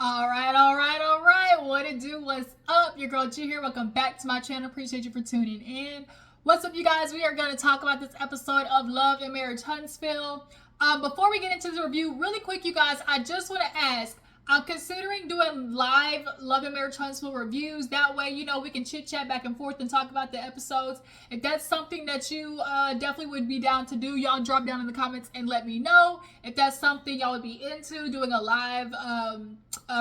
All right. What it do? What's up? Your girl G here. Welcome back to my channel. Appreciate you for tuning in. What's up, you guys? We are going to talk about this episode of Love and Marriage Huntsville. Before we get into the review, really quick, you guys, I just want to ask, I'm considering doing live Love and Marriage Huntsville reviews. That way, we can chit chat back and forth and talk about the episodes. If that's something that you definitely would be down to do, y'all drop down in the comments and let me know. If that's something y'all would be into, doing a live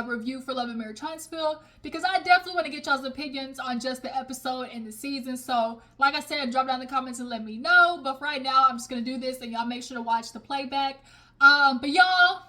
review for Love and Marriage Huntsville, because I definitely want to get y'all's opinions on just the episode and the season. So, like I said, drop down in the comments and let me know. But for right now, I'm just going to do this, and y'all make sure to watch the playback. But y'all,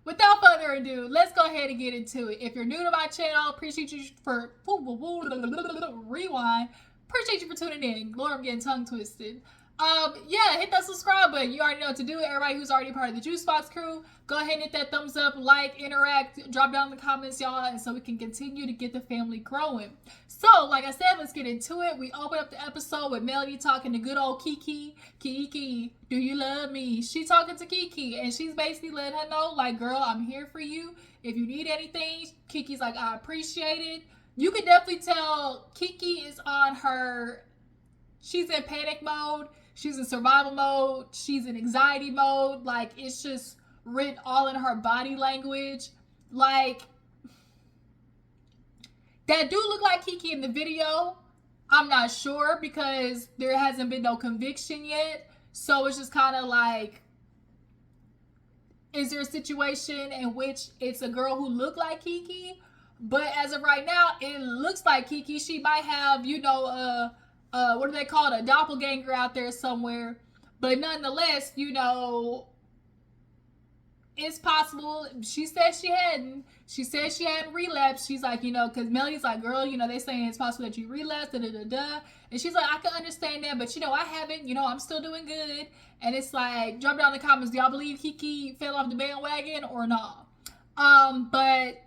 without further ado, let's go ahead and get into it. If you're new to my channel, appreciate you for rewind. Appreciate you for tuning in. Lord, I'm getting tongue twisted. Hit that subscribe button. You already know what to do. Everybody who's already part of the Juice Box crew, go ahead and hit that thumbs up, like, interact, drop down in the comments, y'all, and so we can continue to get the family growing. So, like I said, let's get into it. We open up the episode with Melody talking to good old Keke. Keke, do you love me? She talking to Keke, and she's basically letting her know, like, girl, I'm here for you. If you need anything, Keke's like, I appreciate it. You can definitely tell Keke is on her, she's in panic mode. She's in survival mode. She's in anxiety mode. Like, it's just written all in her body language. Like, that do look like Keke in the video. I'm not sure because there hasn't been no conviction yet. So it's just kind of like, is there a situation in which it's a girl who looked like Keke? But as of right now, it looks like Keke. She might have, what do they call it? A doppelganger out there somewhere. But nonetheless, it's possible. She said she hadn't. She said she hadn't relapsed. She's like, because Melody's like, girl, they saying it's possible that you relapsed, da-da-da-da. And she's like, I can understand that, but, I haven't. I'm still doing good. And it's like, drop down in the comments. Do y'all believe Keke fell off the bandwagon or not? But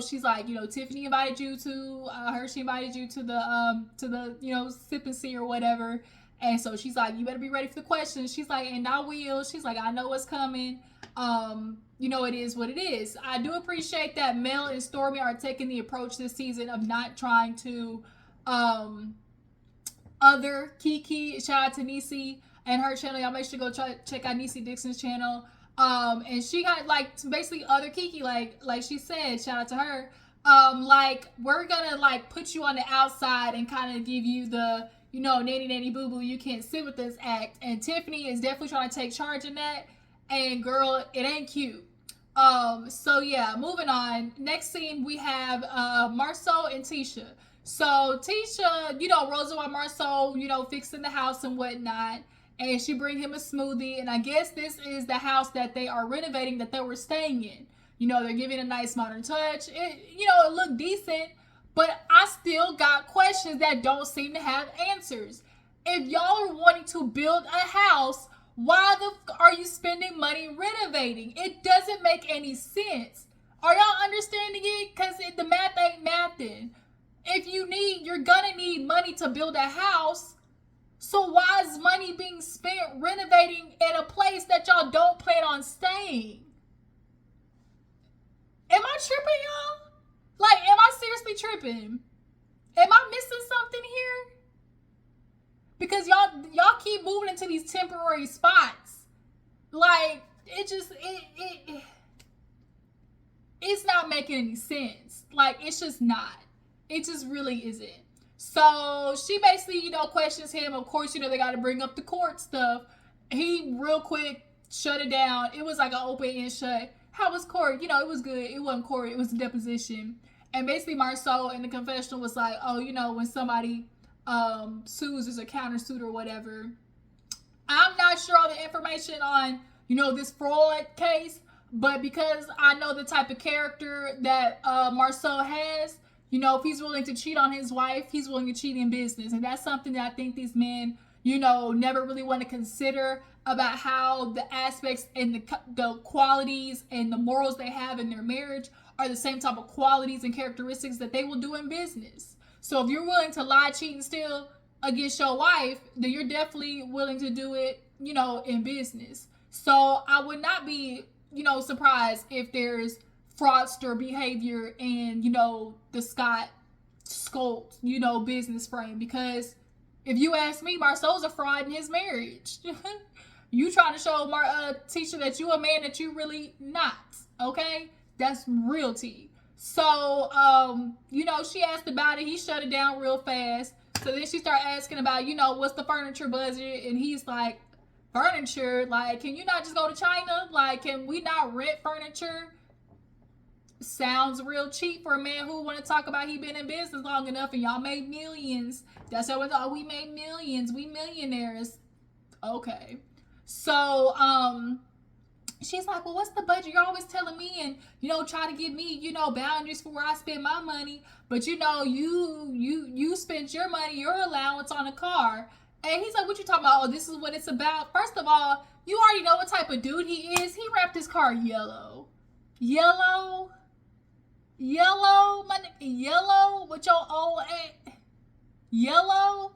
she's like, Tiffany invited you to her. She invited you to the sip and see or whatever. And so she's like, you better be ready for the questions. She's like, and I will. She's like, I know what's coming. It is what it is. I do appreciate that Mel and Stormi are taking the approach this season of not trying to other Keke. Shout out to Niecy and her channel. Y'all make sure to go check out Niecy Dixon's channel. And she got basically other Keke, like she said, shout out to her. We're gonna put you on the outside and kind of give you the, nanny boo boo, you can't sit with this act. And Tiffany is definitely trying to take charge in that. And girl, it ain't cute. So yeah, moving on. Next scene we have Marsaue and Tisha. So Tisha, Rosa and Marsaue, fixing the house and whatnot. And she bring him a smoothie. And I guess this is the house that they are renovating that they were staying in. They're giving a nice modern touch. It looked decent. But I still got questions that don't seem to have answers. If y'all are wanting to build a house, why the are you spending money renovating? It doesn't make any sense. Are y'all understanding it? Because the math ain't mathing. If you're gonna need money to build a house. So why is money being spent renovating in a place that y'all don't plan on staying? Am I tripping, y'all? Am I seriously tripping? Am I missing something here? Because y'all keep moving into these temporary spots. It's not making any sense. It's just not. It just really isn't. So she basically, questions him. Of course, they got to bring up the court stuff. He real quick shut it down. It was like an open and shut. How was court? It was good. It wasn't court. It was a deposition. And basically Marsaue in the confessional was like, oh, when somebody sues as a countersuit or whatever. I'm not sure all the information on, this fraud case. But because I know the type of character that Marsaue has, if he's willing to cheat on his wife, he's willing to cheat in business. And that's something that I think these men, never really want to consider about how the aspects and the qualities and the morals they have in their marriage are the same type of qualities and characteristics that they will do in business. So if you're willing to lie, cheat, and steal against your wife, then you're definitely willing to do it, in business. So I would not be, surprised if there's fraudster behavior and, the Scott Scholt, business frame. Because if you ask me, Marsau's a fraud in his marriage. You trying to show Tisha that you a man that you really not, okay? That's real tea. So, she asked about it. He shut it down real fast. So then she started asking about, what's the furniture budget? And he's like, furniture? Like, can you not just go to China? Like, can we not rent furniture? Sounds real cheap for a man who want to talk about he been in business long enough and y'all made millions. That's how we thought, we made millions. We millionaires. Okay. So, she's like, well, what's the budget? You're always telling me and, try to give me, boundaries for where I spend my money. But, you spent your money, your allowance on a car. And he's like, what you talking about? Oh, this is what it's about. First of all, you already know what type of dude he is. He wrapped his car yellow. Yellow, my nigga, yellow with your old ass. Yellow?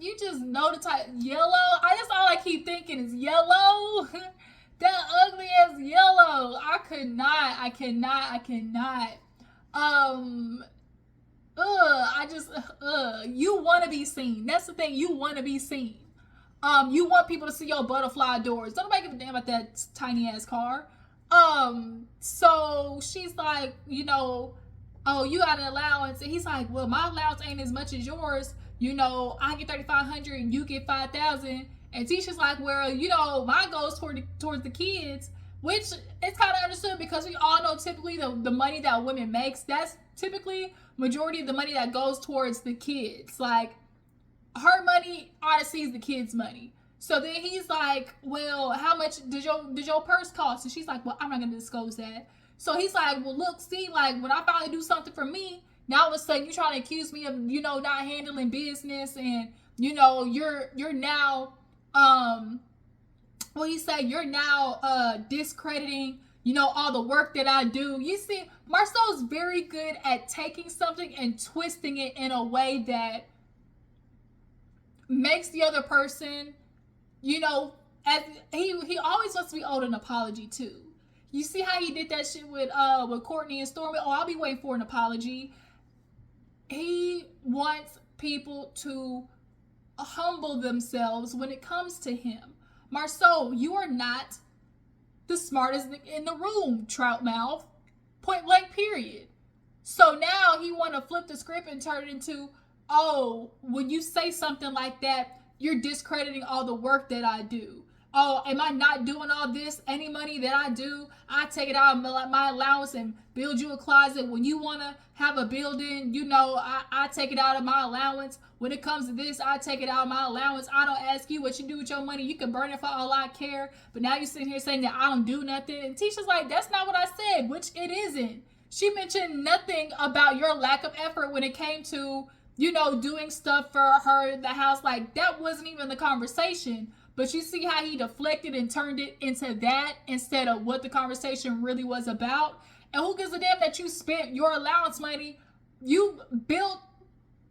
You just know the type. Yellow? That's all I keep thinking is yellow. That ugly ass yellow. I cannot. You want to be seen. That's the thing. You want to be seen. You want people to see your butterfly doors. Don't nobody give a damn about that tiny ass car. So she's like, oh, you got an allowance. And he's like, well, my allowance ain't as much as yours. I get $3,500 and you get $5,000. And Tisha's like, well, mine goes towards the kids, which it's kind of understood because we all know typically the money that women makes, that's typically majority of the money that goes towards the kids. Like, her money honestly is the kids' money. So then he's like, well, how much did your purse cost? And she's like, well, I'm not going to disclose that. So he's like, well, look, see, like, when I finally do something for me, now all of a sudden you're trying to accuse me of, not handling business and, you're now, you're now discrediting, all the work that I do. You see, Marsau's very good at taking something and twisting it in a way that makes the other person, he always wants to be owed an apology too. You see how he did that shit with Courtney and Stormi? Oh, I'll be waiting for an apology. He wants people to humble themselves when it comes to him. Marsaue, you are not the smartest in the room, trout mouth. Point blank, period. So now he want to flip the script and turn it into, oh, when you say something like that, you're discrediting all the work that I do. Oh, am I not doing all this? Any money that I do, I take it out of my allowance and build you a closet. When you want to have a building, I take it out of my allowance. When it comes to this, I take it out of my allowance. I don't ask you what you do with your money. You can burn it for all I care. But now you're sitting here saying that I don't do nothing. And Tisha's like, that's not what I said, which it isn't. She mentioned nothing about your lack of effort when it came to, doing stuff for her, the house. Like, that wasn't even the conversation. But you see how he deflected and turned it into that instead of what the conversation really was about. And who gives a damn that you spent your allowance money? You built,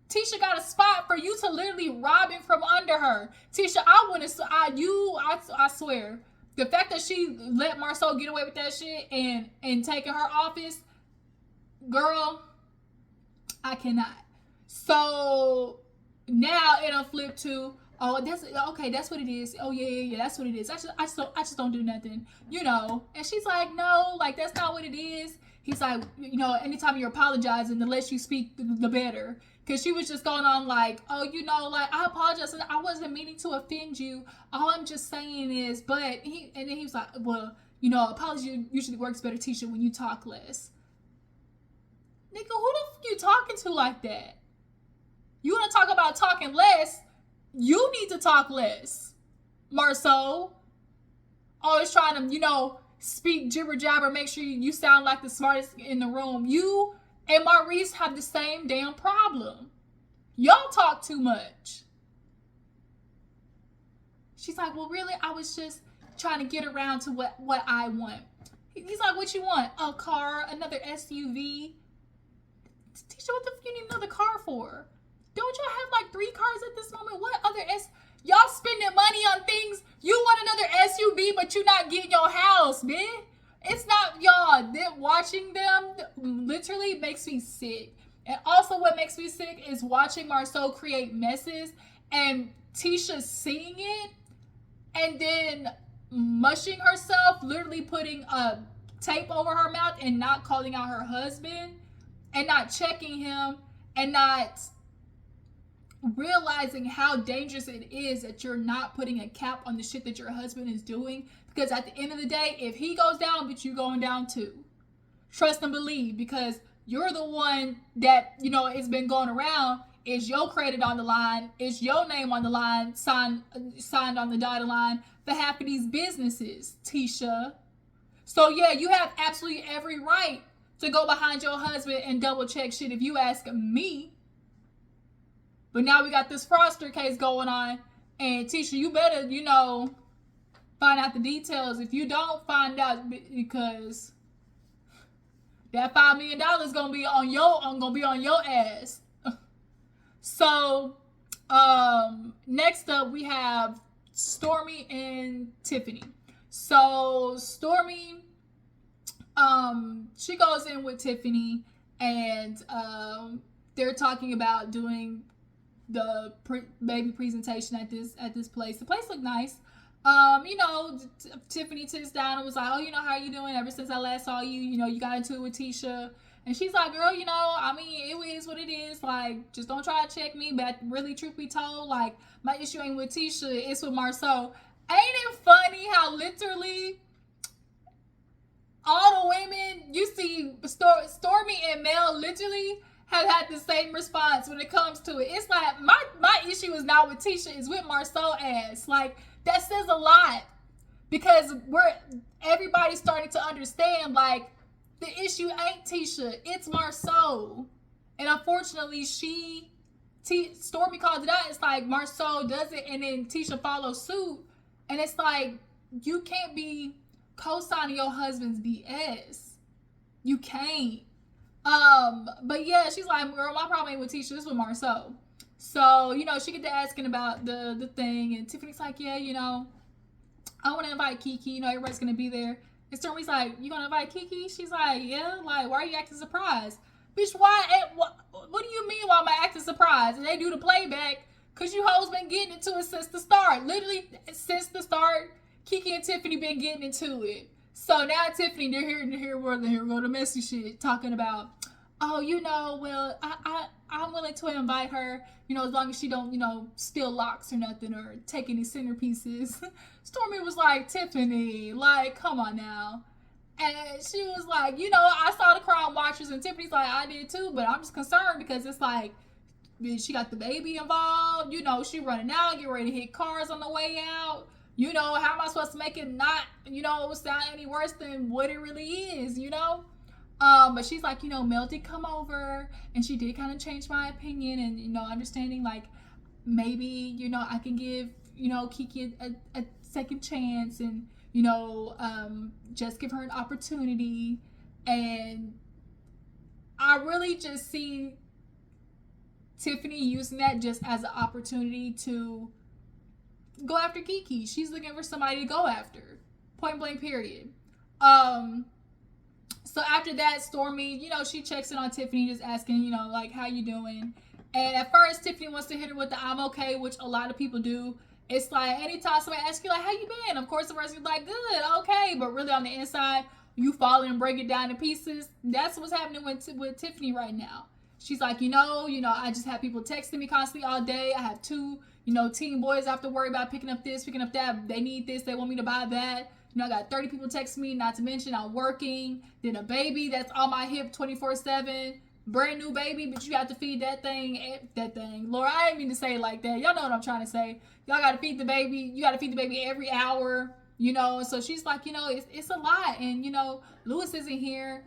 Tisha got a spot for you to literally rob him from under her. Tisha, I swear, the fact that she let Marsaue get away with that shit and taking her office, girl, I cannot. So now it'll flip to, oh, that's okay. That's what it is. Oh yeah. That's what it is. I just don't do nothing, And she's like, no, like that's not what it is. He's like, anytime you're apologizing, the less you speak, the better. Because she was just going on like, oh, like I apologize. I wasn't meaning to offend you. All I'm just saying is, and then he was like, well, apology usually works better, Tisha, when you talk less. Nigga, who the fuck you talking to like that? You want to talk about talking less? You need to talk less, Marsaue. Always trying to, speak jibber jabber, make sure you sound like the smartest in the room. You and Maurice have the same damn problem. Y'all talk too much. She's like, well, really, I was just trying to get around to what I want. He's like, what you want? A car, another SUV? Tisha, what the fuck you need another car for? Don't y'all have like 3 cars at this moment? What other y'all spending money on things? You want another SUV, but you not getting your house, man. it's not, y'all, watching them literally makes me sick. And also what makes me sick is watching Marsaue create messes and Tisha seeing it and then mushing herself, literally putting a tape over her mouth and not calling out her husband and not checking him and not realizing how dangerous it is that you're not putting a cap on the shit that your husband is doing. Because at the end of the day, if he goes down, but you going down too. Trust and believe, because you're the one that, you know, it's been going around. Is your credit on the line? Is your name on the line? Signed on the dotted line for half of these businesses, Tisha. So yeah, you have absolutely every right to go behind your husband and double check shit if you ask me. But now we got this fraudster case going on, and Tisha, you better, you know, find out the details. If you don't find out, because that $5 million is gonna be on your ass. So, next up we have Stormi and Tiffany. So Stormi, she goes in with Tiffany, and they're talking about doing the baby presentation at this place. The place looked nice. You know, Tiffany sits down and was like, oh, you know, how you doing? Ever since I last saw you, you know, you got into it with Tisha. And she's like, girl, you know, I mean, it is what it is. Like, just don't try to check me. But really, truth be told, like, my issue ain't with Tisha. It's with Marsau. Ain't it funny how literally all the women, you see, Stormi and Mel literally have had the same response when it comes to it. It's like, my issue is not with Tisha, it's with Marsau ass. Like, that says a lot, because everybody's starting to understand, like, the issue ain't Tisha, it's Marsau. And unfortunately, Stormi called it out. It's like Marsau does it and then Tisha follows suit. And it's like, you can't be co-signing your husband's BS. You can't. But yeah, she's like, girl, my problem ain't with Tisha, it's with Marsau. So, you know, she get to asking about the thing, and Tiffany's like, yeah, you know, I want to invite Keke, you know, everybody's going to be there. And Stormi's like, you going to invite Keke? She's like, yeah, like, why are you acting surprised? Bitch, what do you mean why am I acting surprised? And they do the playback, because you hoes been getting into it since the start. Literally, since the start, Keke and Tiffany been getting into it. So now Tiffany, they're here go the messy shit, talking about, oh, you know, well, I'm willing to invite her, you know, as long as she don't, you know, steal locks or nothing or take any centerpieces. Stormi was like, Tiffany, like, come on now. And she was like, you know, I saw the Crown Watchers, and Tiffany's like, I did too, but I'm just concerned because it's like, she got the baby involved, you know, she running out, get ready to hit cars on the way out. You know, how am I supposed to make it not, you know, sound any worse than what it really is, you know? But she's like, you know, Mel did come over and she did kind of change my opinion, and, you know, understanding like maybe, you know, I can give, you know, Keke a second chance, and, you know, just give her an opportunity. And I really just see Tiffany using that just as an opportunity to go after Keke. She's looking for somebody to go after. Point blank, period. So after that, Stormi, you know, she checks in on Tiffany, just asking, you know, like, how you doing? And at first, Tiffany wants to hit her with the I'm okay, which a lot of people do. It's like, anytime somebody asks you, like, how you been? Of course, the person's like, good, okay. But really on the inside, you fall and break it down to pieces. That's what's happening with Tiffany right now. She's like, you know, I just have people texting me constantly all day. I have 2, you know, teen boys I have to worry about picking up this, picking up that. They need this. They want me to buy that. You know, I got 30 people texting me, not to mention I'm working. Then a baby that's on my hip 24/7. Brand new baby, but you have to feed that thing. Lord, I didn't mean to say it like that. Y'all know what I'm trying to say. Y'all got to feed the baby. You got to feed the baby every hour, you know. So she's like, you know, it's a lot. And, you know, Lewis isn't here.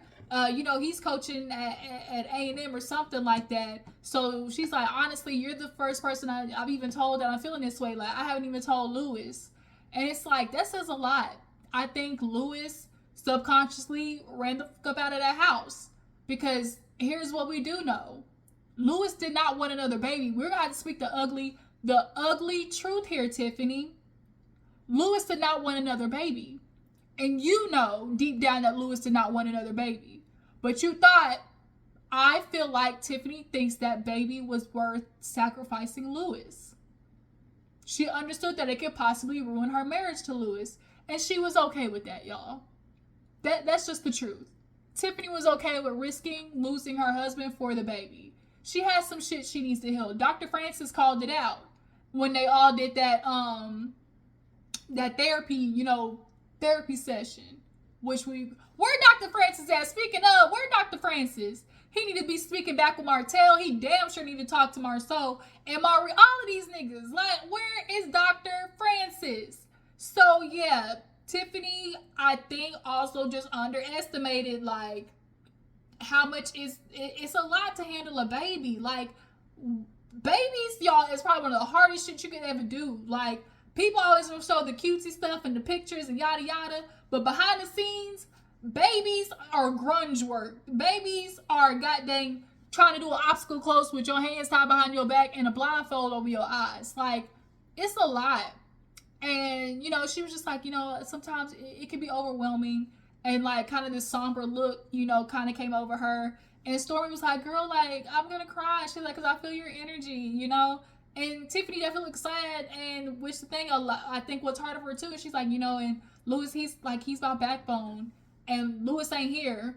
You know, he's coaching at A&M or something like that. So she's like, honestly, you're the first person I've even told that I'm feeling this way. Like, I haven't even told Lewis. And it's like, that says a lot. I think Lewis subconsciously ran the fuck up out of that house. Because here's what we do know. Lewis did not want another baby. We're going to have to speak the ugly truth here, Tiffany. Lewis did not want another baby. And you know deep down that Louis did not want another baby. But you thought, I feel like Tiffany thinks that baby was worth sacrificing Louis. She understood that it could possibly ruin her marriage to Louis. And she was okay with that, y'all. That's just the truth. Tiffany was okay with risking losing her husband for the baby. She has some shit she needs to heal. Dr. Francis called it out when they all did that therapy session. Where Dr. Francis at? Speaking of, where Dr. Francis? He need to be speaking back with Martell. He damn sure need to talk to Marsau and all of these niggas. Like, where is Dr. Francis? So yeah, Tiffany, I think, also just underestimated like how much it's a lot to handle a baby. Like, babies, y'all, is probably one of the hardest shit you could ever do. Like, people always show the cutesy stuff and the pictures and yada yada, but behind the scenes, babies are grunge work. Babies are goddamn trying to do an obstacle course with your hands tied behind your back and a blindfold over your eyes. Like, it's a lot. And, she was just like, sometimes it can be overwhelming. And, like, kind of this somber look, kind of came over her. And Stormi was like, girl, like, I'm going to cry. She's like, because I feel your energy, And Tiffany definitely looks sad. And which the thing, I think what's hard for her, too, is she's like, and Louis, he's my backbone. And Louis ain't here.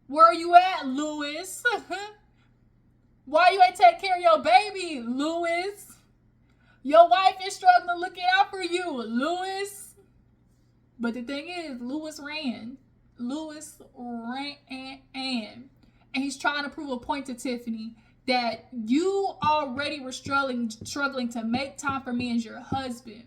Where are you at, Louis? Why you ain't take care of your baby, Louis? Your wife is struggling looking out for you, Louis. But the thing is, Louis ran. And he's trying to prove a point to Tiffany that you already were struggling to make time for me as your husband.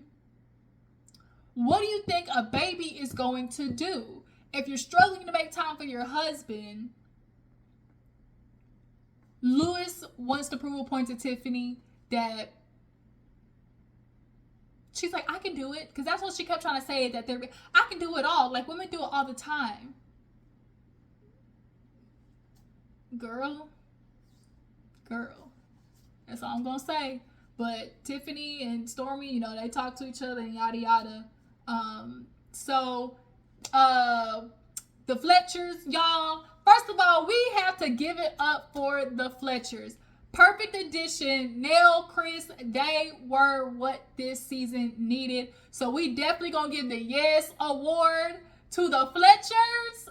What do you think a baby is going to do? If you're struggling to make time for your husband, Louis wants to prove a point to Tiffany that she's like, I can do it. Because that's what she kept trying to say, that I can do it all. Like, women do it all the time. Girl. That's all I'm going to say. But Tiffany and Stormi, they talk to each other and yada yada. The Fletchers, y'all. First of all, we have to give it up for the Fletchers. Perfect addition. Nell, Chris, they were what this season needed. So we definitely gonna give the Yes Award to the Fletchers.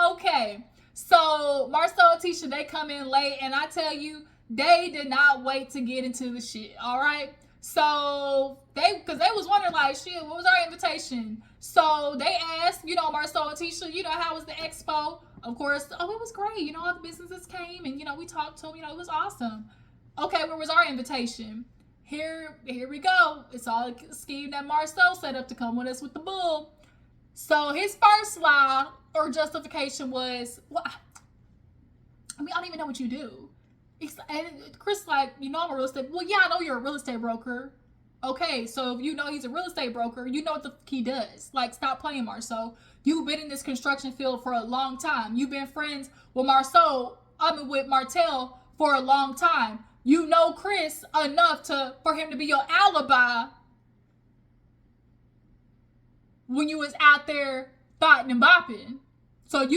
Okay. So Marsaue and Tisha, they come in late, and I tell you, they did not wait to get into the shit. All right. So because they was wondering like, shit, what was our invitation? So they asked, Marsaue and Tisha, how was the expo? Of course, it was great. All the businesses came and, we talked to them. It was awesome. Okay, where was our invitation? Here we go. It's all a scheme that Marsau set up to come with us with the bull. So his first lie or justification was, well, I don't even know what you do. And Chris like, I'm a real estate. Well, yeah, I know you're a real estate broker. Okay, so if he's a real estate broker, you know what the fuck he does. Like, stop playing, Marsau. You've been in this construction field for a long time. You've been friends with with Martell for a long time. You know Chris enough for him to be your alibi when you was out there thotting and bopping. So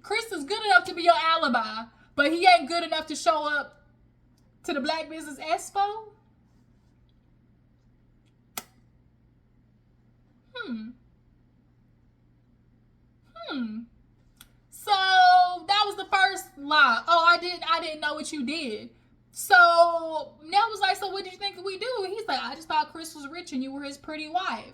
Chris is good enough to be your alibi, but he ain't good enough to show up to the Black Business Expo. So that was the first lie. Oh, I didn't know what you did. So Nell was like, so what did you think we do? He's like, I just thought Chris was rich and you were his pretty wife.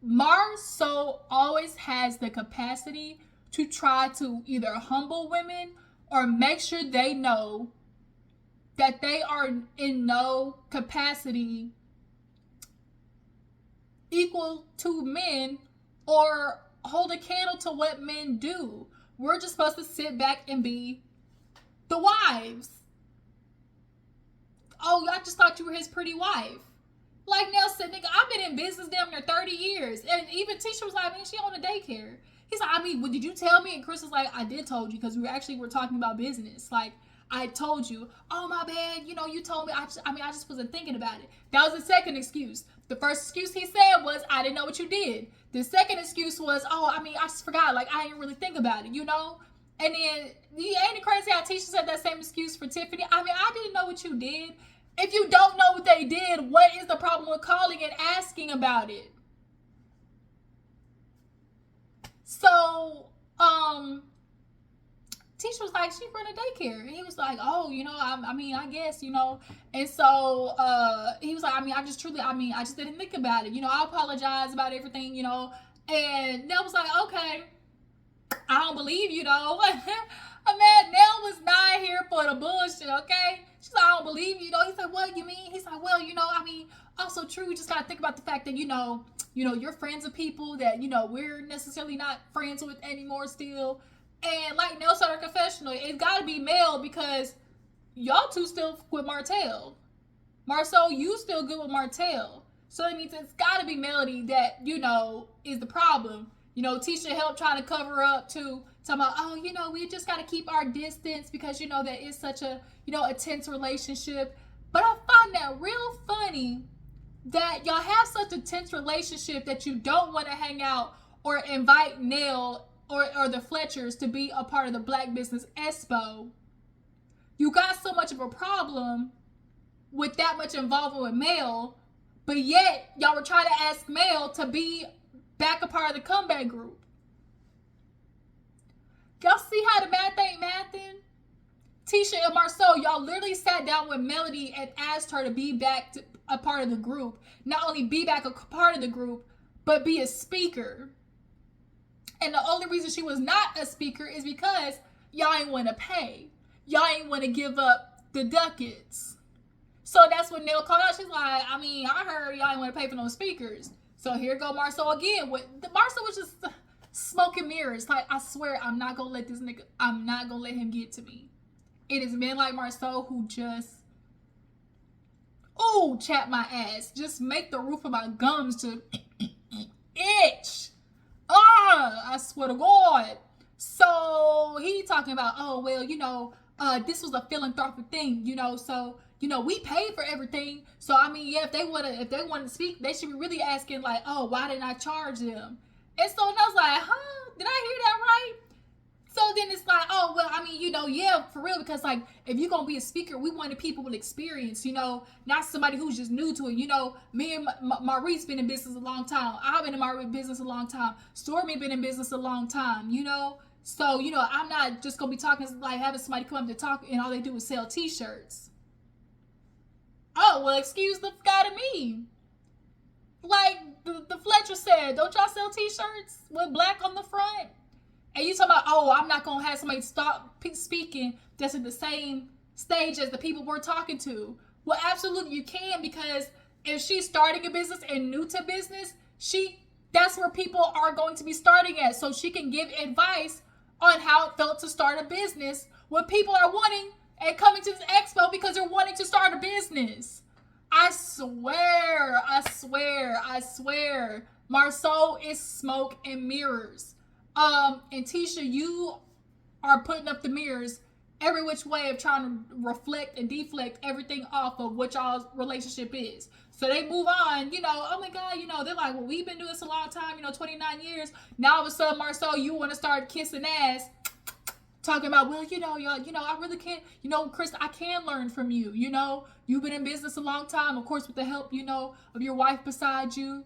Marsau always has the capacity to try to either humble women or make sure they know that they are in no capacity equal to men or hold a candle to what men do. We're just supposed to sit back and be the wives. Oh, I just thought you were his pretty wife. Like Nell said, nigga, I've been in business damn near 30 years. And even Tisha was like, man, she on a daycare. He's like, what did you tell me? And Chris was like, I did told you because we were talking about business. Like, I told you. Oh, my bad. You told me. I just wasn't thinking about it. That was the second excuse. The first excuse he said was, I didn't know what you did. The second excuse was, oh, I mean, I just forgot. Like, I didn't really think about it, you know? And then, ain't it crazy how Tisha said that same excuse for Tiffany? I mean, I didn't know what you did. If you don't know what they did, what is the problem with calling and asking about it? So, Tisha was like, she run a daycare. And he was like, oh, you know, I mean, I guess, you know. And so he was like, I mean, I just didn't think about it. You know, I apologize about everything, you know. And Nell was like, okay, I don't believe you, though. Man, Nell was not here for the bullshit, okay? She's like, I don't believe you, though. He's like, what you mean? He's like, well, you know, I mean, also true. We just got to think about the fact that, you know, you're friends with people that, you know, we're necessarily not friends with anymore still. And like Nell said her confessional, it's got to be Mel because y'all two still with Martell. Marsau, you still good with Martell. So that means it's got to be Melody that, you know, is the problem. You know, Tisha helped trying to cover up too. Talking about, oh, you know, we just got to keep our distance because, you know, that is such a, you know, a tense relationship. But I find that real funny that y'all have such a tense relationship that you don't want to hang out or invite Nell or the Fletchers to be a part of the Black Business Expo. You got so much of a problem with that much involvement with Mel, but yet y'all were trying to ask Mel to be back a part of the comeback group. Y'all see how the math ain't mathing? Tisha and Marsaue, y'all literally sat down with Melody and asked her to be back a part of the group. Not only be back a part of the group, but be a speaker. And the only reason she was not a speaker is because y'all ain't want to pay. Y'all ain't want to give up the ducats. So that's when Nell called out. She's like, I mean, I heard y'all ain't want to pay for no speakers. So here go Marsaue again. Marsaue was just smoking mirrors. Like, I swear, I'm not going to let this nigga, I'm not going to let him get to me. It is men like Marsaue who just, ooh, chat my ass. Just make the roof of my gums to itch. I swear to God. So he talking about, oh, well, you know, this was a philanthropic thing, you know, so, you know, we paid for everything. So, I mean, yeah, if they want to speak, they should be really asking, like, oh, why didn't I charge them? And so I was like, huh? Did I hear that right? So then it's like, oh, well, I mean, you know, yeah, for real, because, like, if you're going to be a speaker, we wanted people with experience, you know, not somebody who's just new to it. You know, me and Maurice been in business a long time. I've been in my business a long time. Stormi been in business a long time, you know. So, you know, I'm not just going to be talking, like, having somebody come up to talk, and all they do is sell T-shirts. Oh, well, excuse the guy to me. Like, the Fletcher said, don't y'all sell T-shirts with black on the front? And you talking about, oh, I'm not going to have somebody stop speaking that's at the same stage as the people we're talking to. Well, absolutely you can, because if she's starting a business and new to business, that's where people are going to be starting at. So she can give advice on how it felt to start a business when people are wanting and coming to this expo because they're wanting to start a business. I swear. Marsaue is smoke and mirrors. And Tisha, you are putting up the mirrors every which way of trying to reflect and deflect everything off of what y'all's relationship is. So they move on, you know, oh my God, you know, they're like, well, we've been doing this a long time, you know, 29 years. Now all of a sudden, Marsaue, you want to start kissing ass, talking about, well, you know, y'all, you know, I really can't, you know, Chris, I can learn from you, you know, you've been in business a long time, of course, with the help, you know, of your wife beside you.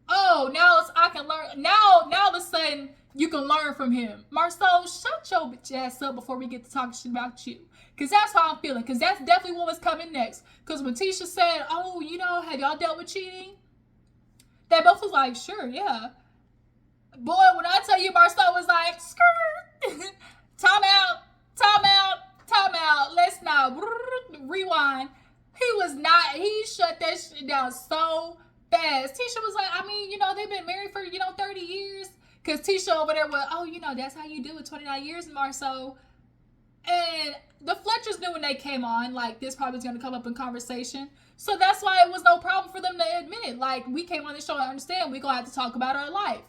Oh, now I can learn. Now all of a sudden, you can learn from him. Marsaue, shut your bitch ass up before we get to talking shit about you. Because that's how I'm feeling. Because that's definitely what was coming next. Because when Tisha said, oh, you know, have y'all dealt with cheating? They both was like, sure, yeah. Boy, when I tell you Marsaue was like, skirt. Time out. Let's not rewind. He shut that shit down so fast. Tisha was like, I mean, you know, they've been married for, you know, 30 years. Because Tisha over there was, oh, you know, that's how you do it, 29 years in Marsaue. And the Fletchers knew when they came on, like, this probably was going to come up in conversation. So that's why it was no problem for them to admit it. Like, we came on the show and understand we're going to have to talk about our life.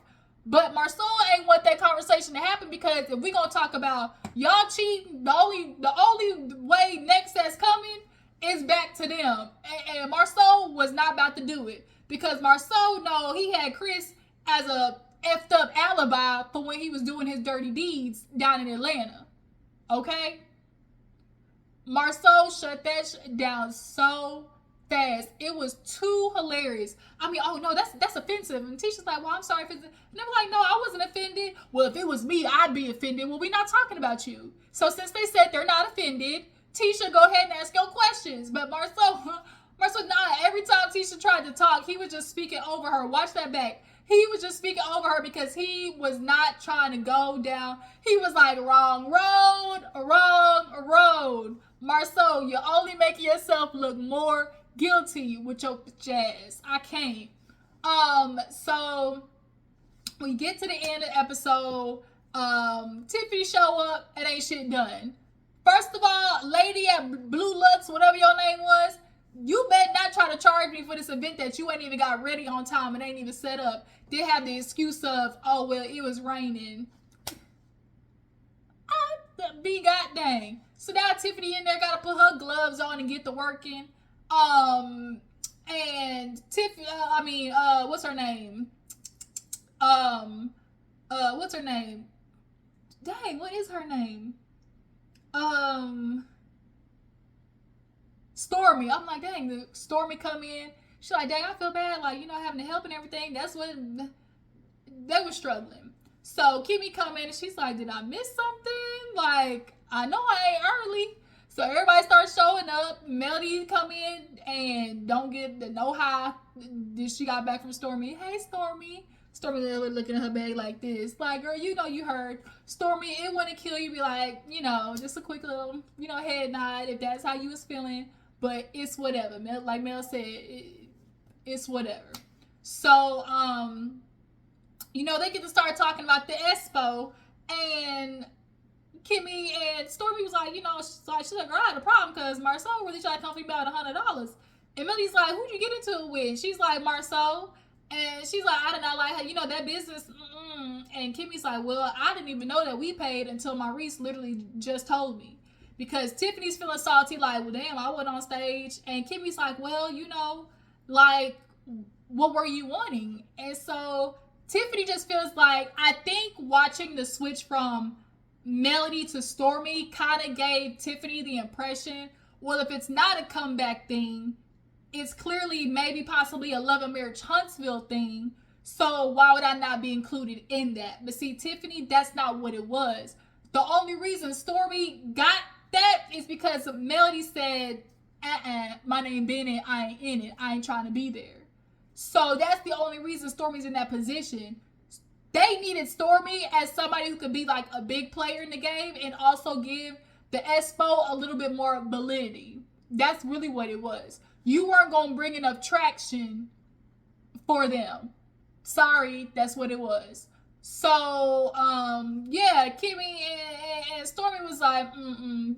But Marsaue ain't want that conversation to happen, because if we're going to talk about y'all cheating, the only way next that's coming is back to them. And Marsaue was not about to do it. because Marsaue know he had Chris as a effed up alibi for when he was doing his dirty deeds down in Atlanta. Okay? Marsaue shut that down so fast. It was too hilarious. I mean, oh no, that's offensive. And Tisha's like, well, I'm sorry if it's... And they were like, no, I wasn't offended. Well, if it was me, I'd be offended. Well, we're not talking about you. So since they said they're not offended, Tisha, go ahead and ask your questions. But Marsaue, nah, every time Tisha tried to talk, he was just speaking over her. Watch that back. He was just speaking over her because he was not trying to go down. He was like, wrong road, wrong road. Marsaue, you're only making yourself look more guilty with your jazz. I can't. So we get to the end of the episode. Tiffany show up and ain't shit done. First of all, lady at Blue Lux, whatever your name was, you better not try to charge me for this event that you ain't even got ready on time and ain't even set up. They have the excuse of, oh, well, it was raining. Be goddamn. So now Tiffany in there got to put her gloves on and get to working. And Tiffany, what's her name? What's her name? Dang, what is her name? Stormi. I'm like, dang, the Stormi come in. She's like, dang, I feel bad, like, having to help and everything. That's what they were struggling. So Keke come in and she's like, did I miss something? Like, I know I ain't early. So everybody starts showing up. Melody come in and don't get the no hi. She got back from Stormi. Hey, Stormi. Stormi looking at her bag like this. Like, girl, you heard. Stormi, it wouldn't kill you. Be like, just a quick little, head nod if that's how you was feeling. But it's whatever. Like Mel said, it's whatever. So, they get to start talking about the Expo. And Keke and Stormi was like, she's like, girl, I had a problem because Marsaue really tried to come for me about $100. And Melody's like, who'd you get into it with? She's like, Marsaue. And she's like, I did not like her, that business. And Keke's like, well, I didn't even know that we paid until Maurice literally just told me. Because Tiffany's feeling salty, like, well, damn, I wasn't on stage. And Keke's like, well, like, what were you wanting? And so Tiffany just feels like, I think watching the switch from Melody to Stormi kind of gave Tiffany the impression, well, if it's not a comeback thing, it's clearly maybe possibly a Love and Marriage Huntsville thing. So why would I not be included in that? But see, Tiffany, that's not what it was. The only reason Stormi got that is because Melody said, my name Bennett, I ain't in it. I ain't trying to be there. So that's the only reason Stormi's in that position. They needed Stormi as somebody who could be like a big player in the game and also give the Expo a little bit more validity. That's really what it was. You weren't going to bring enough traction for them. Sorry, that's what it was. So, Keke and Stormi was like,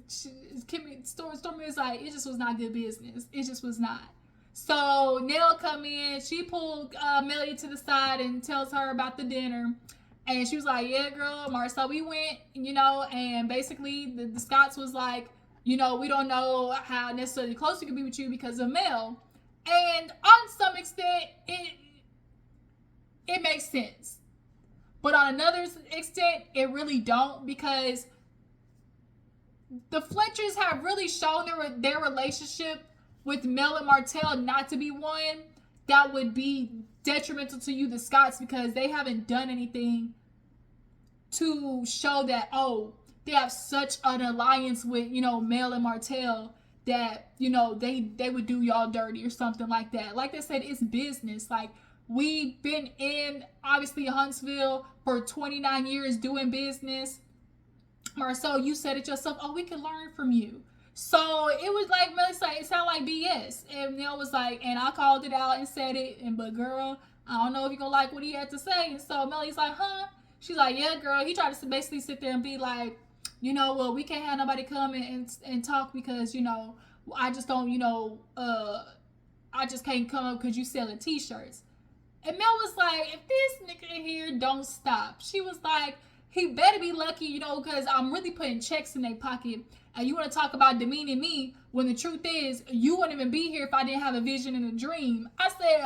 Stormi was like, it just was not good business. It just was not. So, Nell come in, she pulled Melody to the side and tells her about the dinner. And she was like, yeah, girl, Marsau, we went, and basically the Scots was like, we don't know how necessarily close we could be with you because of Mel. And on some extent, it makes sense. But on another extent, it really don't, because the Fletchers have really shown their relationship with Mel and Martell not to be one that would be detrimental to you, the Scots, because they haven't done anything to show that, they have such an alliance with, Mel and Martell that, they would do y'all dirty or something like that. Like they said, it's business. Like, we've been in, obviously, Huntsville for 29 years doing business. Marsaue, you said it yourself. We can learn from you. So it was like, Melly said, it sounded like BS. And Neil was like, and I called it out and said it. But girl, I don't know if you're going to like what he had to say. And so Melly's like, huh? She's like, yeah, girl. He tried to basically sit there and be like, well, we can't have nobody come and talk because, I just don't, I just can't come up because you selling t-shirts. And Mel was like, if this nigga in here don't stop. She was like, he better be lucky, because I'm really putting checks in their pocket. And you want to talk about demeaning me when the truth is, you wouldn't even be here if I didn't have a vision and a dream. I said,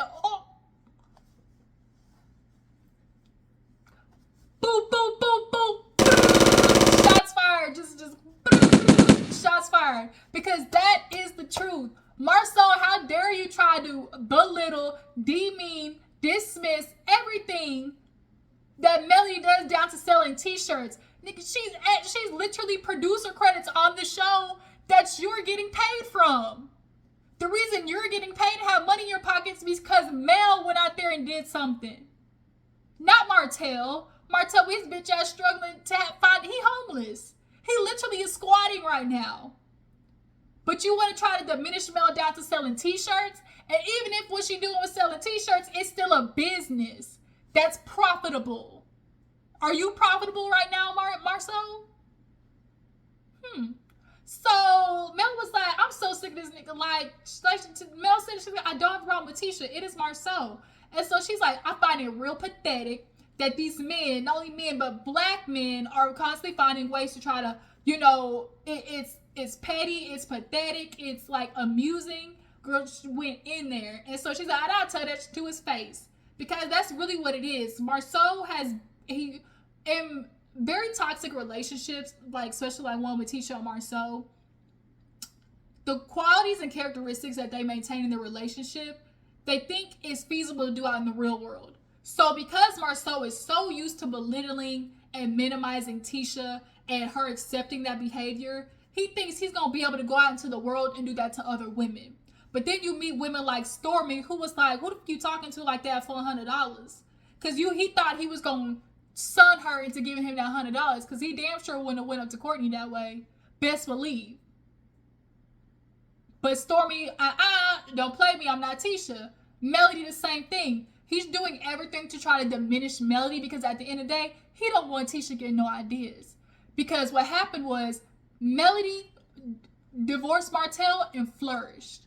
Boom, boom, boom, boom. Shots fired. Just shots fired. Because that is the truth. Marsaue, how dare you try to belittle, demean, dismiss everything that Melody does down to selling t-shirts. Nigga, she's literally producer credits on the show that you're getting paid from. The reason you're getting paid and have money in your pockets is because Mel went out there and did something. Not Martell. Martell, his bitch ass struggling to find, he homeless. He literally is squatting right now. But you want to try to diminish Mel down to selling t-shirts? And even if what she doing was selling t-shirts, it's still a business that's profitable. Are you profitable right now, Marsaue? So Mel was like, I'm so sick of this nigga. Like Mel said, she's like, I don't have a problem with Tisha. It is Marsaue. And so she's like, I find it real pathetic that these men, not only men, but black men are constantly finding ways to try to, you know, it's petty, it's pathetic, it's like amusing. Girl went in there. And so she's like, I gotta tell that to his face. Because that's really what it is. Marsaue in very toxic relationships, like especially like one with Tisha and Marsaue, the qualities and characteristics that they maintain in their relationship, they think is feasible to do out in the real world. So because Marsaue is so used to belittling and minimizing Tisha and her accepting that behavior, he thinks he's going to be able to go out into the world and do that to other women. But then you meet women like Stormi, who was like, who the fuck you talking to like that for $100? Because he thought he was going to sun her into giving him that $100, because he damn sure wouldn't have went up to Courtney that way. Best believe. But Stormi, don't play me, I'm not Tisha. Melody, the same thing. He's doing everything to try to diminish Melody, because at the end of the day, he don't want Tisha getting no ideas. Because what happened was, Melody divorced Martell and flourished.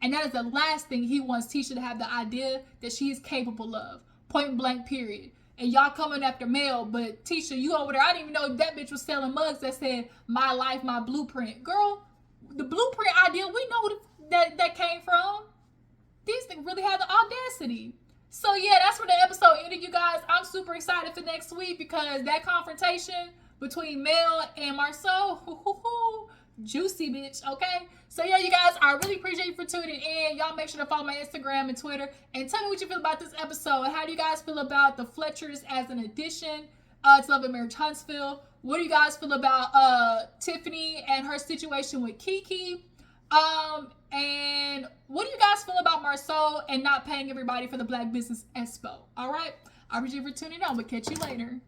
And that is the last thing he wants Tisha to have the idea that she is capable of. Point blank, period. And y'all coming after Mel, but Tisha, you over there, I didn't even know that bitch was selling mugs that said, my life, my blueprint. Girl, the blueprint idea, we know who that came from. These things really have the audacity. So yeah, that's where the episode ended, you guys. I'm super excited for next week, because that confrontation between Mel and Marsaue, juicy, bitch, okay? So yeah, you guys, I really appreciate you for tuning in. Y'all make sure to follow my Instagram and Twitter, and tell me what you feel about this episode. How do you guys feel about the Fletchers as an addition to Love and Marriage Huntsville? What do you guys feel about Tiffany and her situation with Keke? And what do you guys feel about Marsaue and not paying everybody for the Black Business Expo? All right, I appreciate you for tuning in. We'll catch you later.